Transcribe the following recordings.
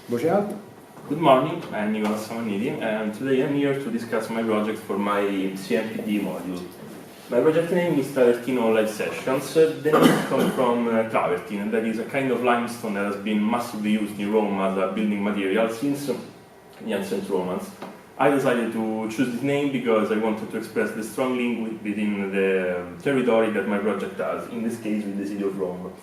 Voce alta. Good morning, I'm Amanniti, and today I'm here to discuss my project for my CMPD module. My project name is Travertino Live Sessions. The name comes from travertine, that is a kind of limestone that has been massively used in Rome as a building material since the ancient Romans. I decided to choose this name because I wanted to express the strong link within the territory that my project has, in this case with the city of Rome.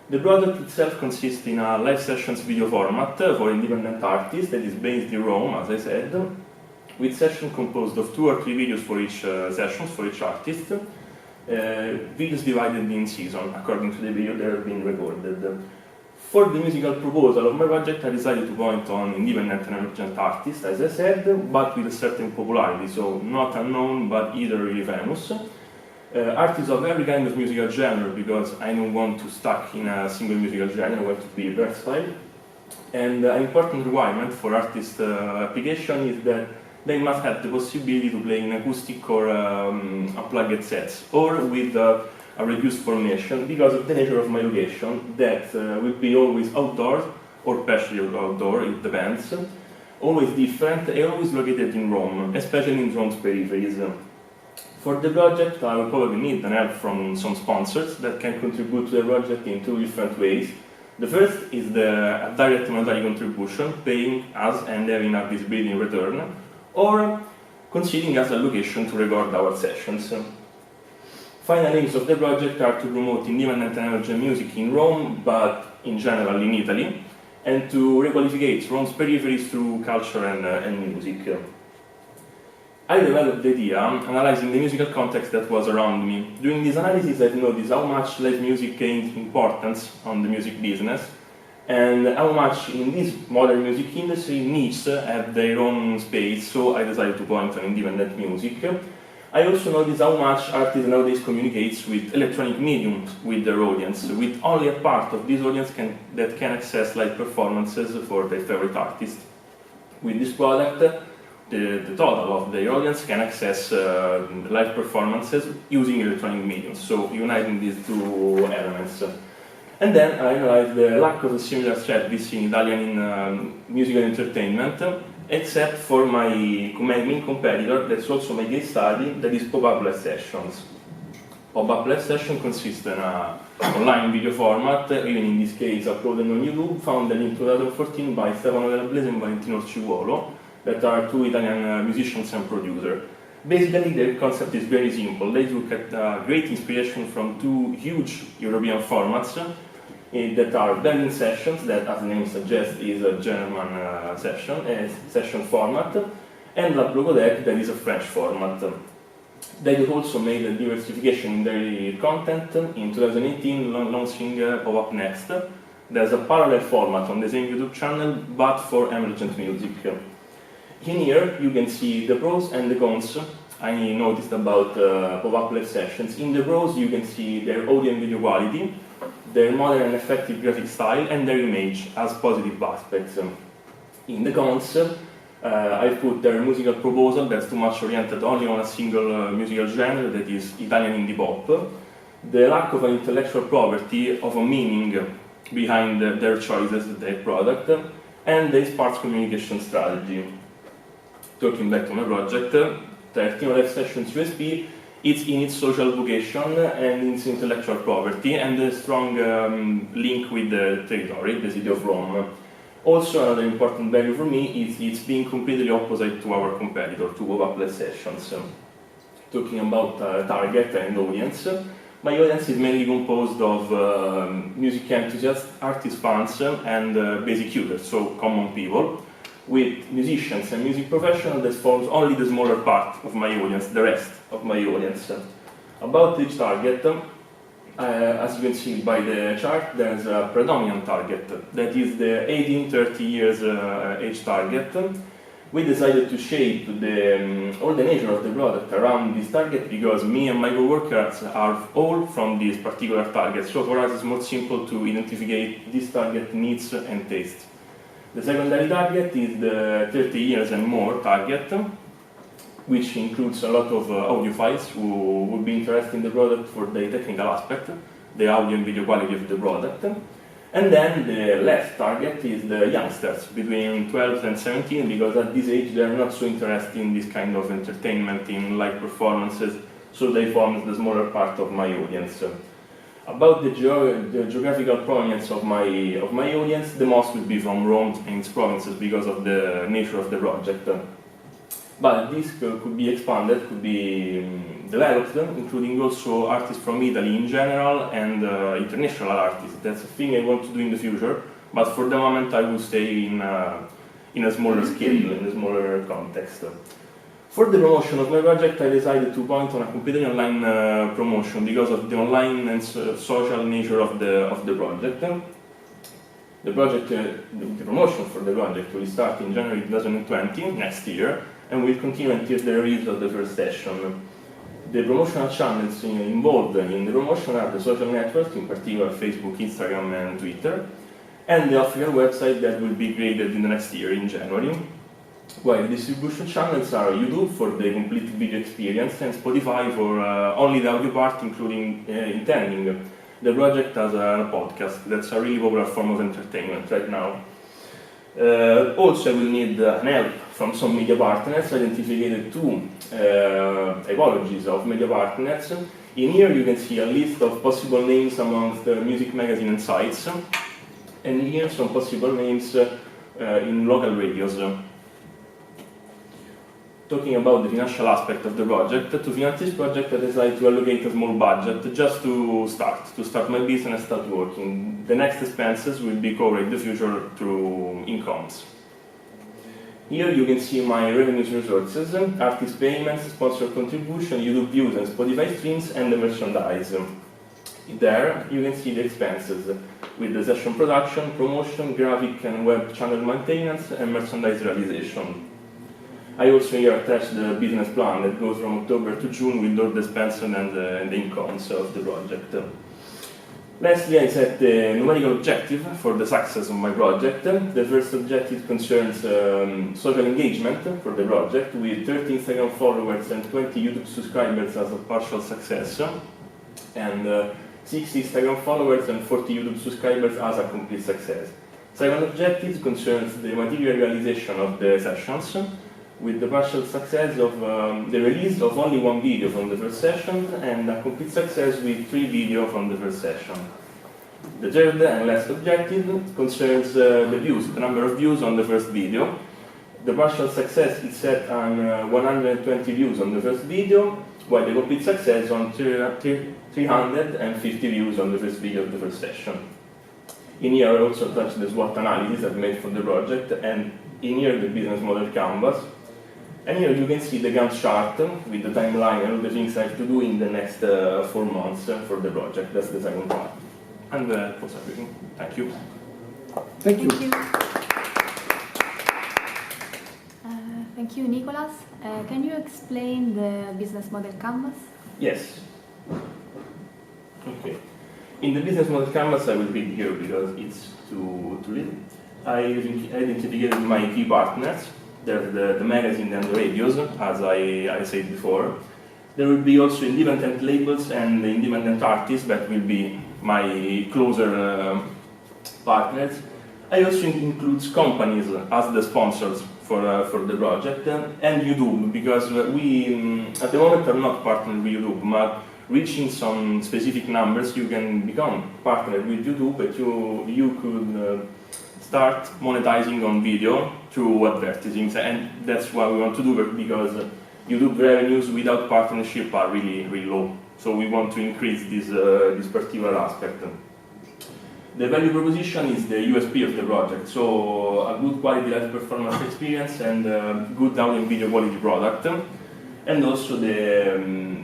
The product itself consists in a live sessions video format for independent artists that is based in Rome, as I said, with sessions composed of 2 or 3 videos for each session, for each artist, videos divided in season, according to the video that have been recorded. For the musical proposal of my project, I decided to point on independent and emergent artists, as I said, but with a certain popularity, so not unknown, but either really famous. Artists of every kind of musical genre, because I don't want to stuck in a single musical genre, I want to be versatile. And an important requirement for artist application is that they must have the possibility to play in acoustic or unplugged sets, or with a reduced formation, because of the nature of my location, that will be always outdoors, or partially outdoor, it depends, always different, and always located in Rome, especially in Rome's peripheries. For the project, I will probably need help from some sponsors that can contribute to the project in 2 different ways. The first is the direct monetary contribution, paying us and having a visibility in return, or considering us a location to record our sessions. Final aims of the project are to promote independent and emergent music in Rome, but in general in Italy, and to requalificate Rome's peripheries through culture and music. I developed the idea analyzing the musical context that was around me. During this analysis, I've noticed how much live music gained importance on the music business, and how much in this modern music industry niches have their own space, so I decided to point on independent music. I also noticed how much artists nowadays communicates with electronic mediums with their audience, with only a part of this audience that can access live performances for their favorite artist. With this product, the total of the audience can access live performances using electronic mediums, so uniting these 2 elements. And then I realized the lack of a similar service in Italian in musical entertainment, except for my main competitor, that's also my case study, that is Pop-Up Live Sessions. Pop-Up Live Session consists in an online video format, even in this case uploaded on YouTube, founded in 2014 by Stefano Calabrese and Valentino Orcivolo, that are 2 Italian musicians and producers. Basically, their concept is very simple. They took great inspiration from 2 huge European formats that are Berlin Sessions, that as the name suggests is a German session format, and La Blogothèque, that is a French format. They have also made a diversification in their content in 2018, launching Pop-Up Next. There's a parallel format on the same YouTube channel, but for emergent music. In here, you can see the pros and the cons I noticed about Pop-Up Live Sessions. In the pros, you can see their audio and video quality, their modern and effective graphic style, and their image as positive aspects. In the cons, I put their musical proposal that's too much oriented only on a single musical genre, that is Italian indie pop, the lack of an intellectual property of a meaning behind their choices, their product, and the sparse communication strategy. Talking back to my project, Travertino Live Sessions USP, it's in its social vocation and its intellectual property, and a strong link with the territory, the city of Rome. Also, another important value for me is it's being completely opposite to our competitor, to Pop-Up Live Sessions. Talking about target and audience, my audience is mainly composed of music enthusiasts, artist fans, and basic users, so common people, with musicians and music professionals that forms only the smaller part of my audience, the rest of my audience. About each target, as you can see by the chart, there's a predominant target, that is the 18-30 years age target. We decided to shape all the nature of the product around this target because me and my co-workers are all from this particular target, so for us it's more simple to identify this target needs and taste. The secondary target is the 30 years and more target, which includes a lot of audiophiles who would be interested in the product for the technical aspect, the audio and video quality of the product. And then the left target is the youngsters between 12 and 17, because at this age they are not so interested in this kind of entertainment, in live performances, so they form the smaller part of my audience. About the geographical provenance of my audience, the most will be from Rome and its provinces because of the nature of the project. But this could be expanded, could be developed, including also artists from Italy in general and international artists. That's a thing I want to do in the future, but for the moment I will stay in a smaller scale, in a smaller context. For the promotion of my project, I decided to point on a completely online promotion because of the online and social nature of the project. The promotion for the project will start in January 2020, next year, and will continue until the release of the first session. The promotional channels involved in the promotion are the social networks, in particular Facebook, Instagram, and Twitter, and the official website that will be created in the next year, in January. While the distribution channels are YouTube for the complete video experience and Spotify for only the audio part, including intending the project as a podcast. That's a really popular form of entertainment right now. Also, I will need help from some media partners. I identified two typologies of media partners. In here you can see a list of possible names amongst the music magazine and sites, and here some possible names in local radios. Talking about the financial aspect of the project, to finance this project I decided to allocate a small budget just to start my business, start working. The next expenses will be covered in the future through incomes. Here you can see my revenue resources, artist payments, sponsor contribution, YouTube views and Spotify streams, and the merchandise. There you can see the expenses with the session production, promotion, graphic and web channel maintenance, and merchandise realization. I also here attached the business plan that goes from October to June with all the expenses and the incomes of the project. Lastly, I set the numerical objective for the success of my project. The first objective concerns social engagement for the project, with 30 Instagram followers and 20 YouTube subscribers as a partial success, and 60 Instagram followers and 40 YouTube subscribers as a complete success. Second objective concerns the material realization of the sessions, with the partial success of the release of only one video from the first session and a complete success with 3 videos from the first session. The third and last objective concerns the views, the number of views on the first video. The partial success is set on 120 views on the first video, while the complete success on 350 views on the first video of the first session. In here I also touched the SWOT analysis I've made for the project, and in here the business model canvas. And here you can see the Gantt chart with the timeline and all the things I have to do in the next 4 months for the project. That's the second part. And that's everything. Thank you. Thank you. Thank you, Nicolas. Can you explain the business model canvas? Yes. Okay. In the business model canvas, I will read here because it's too little. I identified my key partners. They're the magazine and the radios, as I said before. There will be also independent labels and independent artists that will be my closer partners. I also include companies as the sponsors for the project, and YouTube, because we at the moment are not partnered with YouTube, but reaching some specific numbers you can become partnered with YouTube, but you could start monetizing on video through advertising, and that's what we want to do, because YouTube revenues without partnership are really low. So we want to increase this particular aspect. The value proposition is the USP of the project, so a good quality live performance experience and good audio and video quality product, and also the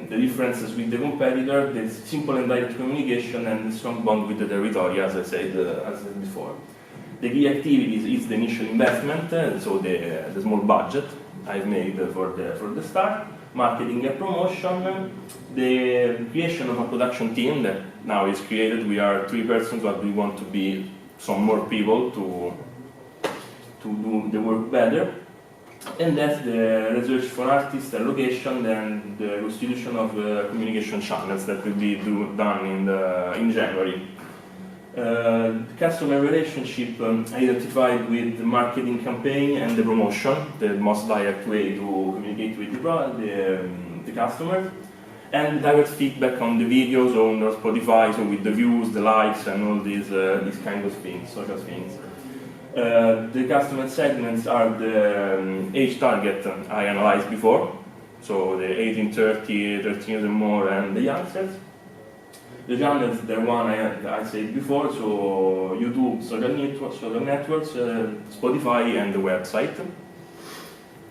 differences with the competitor, the simple and direct communication, and the strong bond with the territory, as I said before. The key activities is the initial investment, so the small budget I've made for the start, marketing and promotion, the creation of a production team that now is created. We are 3 persons, but we want to be some more people to do the work better. And that's the research for artists, the location, and the constitution of communication channels that will be done in January. Customer relationship identified with the marketing campaign and the promotion, the most direct way to communicate with the customer, and direct feedback on the videos on Spotify, so with the views, the likes, and all these kind of things, social things. The customer segments are the age target I analyzed before, so the 18-30, 13 years and more, and the youngsters. The channels, the one I said before, so YouTube, social networks, Spotify, and the website.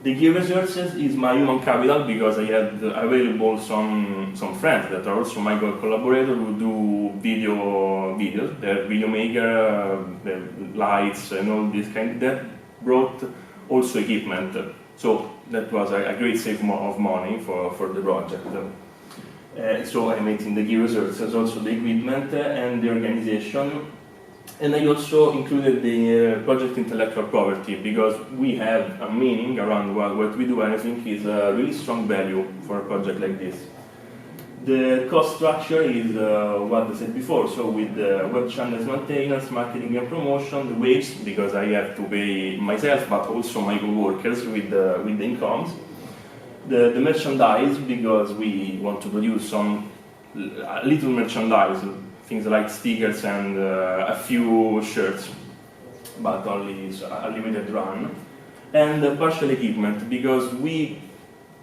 The key resources is my human capital, because I had available some friends that are also my collaborators who do videos. They're video maker, the lights and all this kind. That brought also equipment, so that was a great save of money for the project. So I made in the key resources also the equipment and the organization. And I also included the project intellectual property, because we have a meaning around what we do, and I think is a really strong value for a project like this. The cost structure is what I said before, so with the web channels maintenance, marketing and promotion, the wage, because I have to pay myself, but also my co-workers with the incomes. The merchandise, because we want to produce some little merchandise, things like stickers and a few shirts, but only a limited run. And partial equipment, because we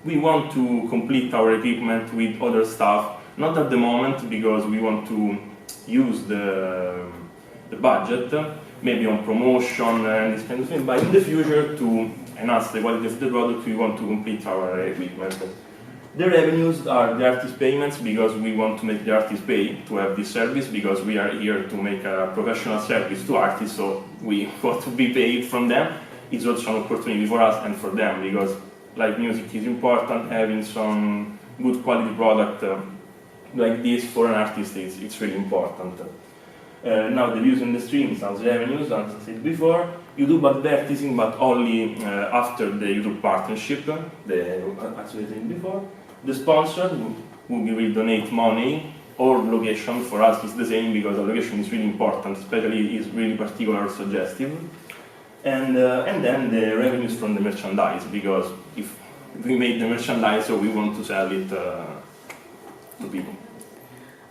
want to complete our equipment with other stuff, not at the moment, because we want to use the budget, maybe on promotion and this kind of thing, but in the future, to enhance the quality of the product, we want to complete our equipment. The revenues are the artist payments, because we want to make the artist pay to have this service, because we are here to make a professional service to artists, so we want to be paid from them. It's also an opportunity for us and for them, because live music is important. Having some good quality product like this for an artist, it's really important. Now the views and the streams as revenues, as I said before. YouTube advertising, but only after the YouTube partnership, as I said before. The sponsor, who will donate money, or location, for us is the same, because the location is really important, especially is really particular or suggestive. And then the revenues from the merchandise, because if we made the merchandise, so we want to sell it to people.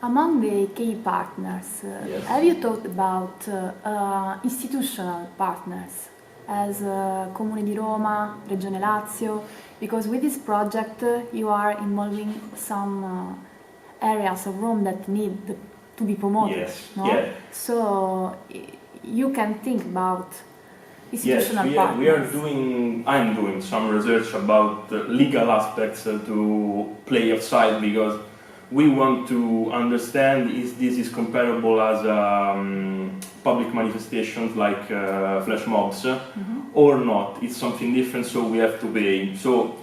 Among the key partners, Yes. have you thought about institutional partners, as Comune di Roma, Regione Lazio? Because with this project you are involving some areas of Rome that need to be promoted, Yes. no? Yeah. So you can think about institutional Yes, partners. I'm doing some research about legal aspects to play outside, because we want to understand if this is comparable as public manifestations like flash mobs or not. It's something different, so we have to pay. So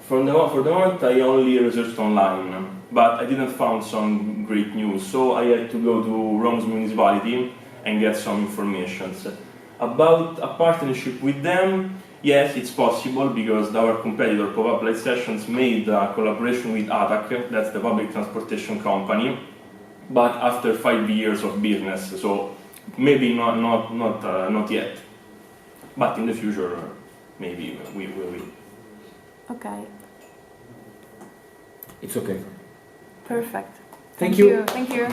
for the moment I only researched online, but I didn't find some great news, so I had to go to Rome's municipality and get some information. About a partnership with them, yes, it's possible, because our competitor, Pop-Up Light Sessions, made a collaboration with ATAC, that's the public transportation company, but after 5 years of business, so maybe not yet, but in the future, maybe we will. Okay, It's okay. perfect. Thank you. Thank you.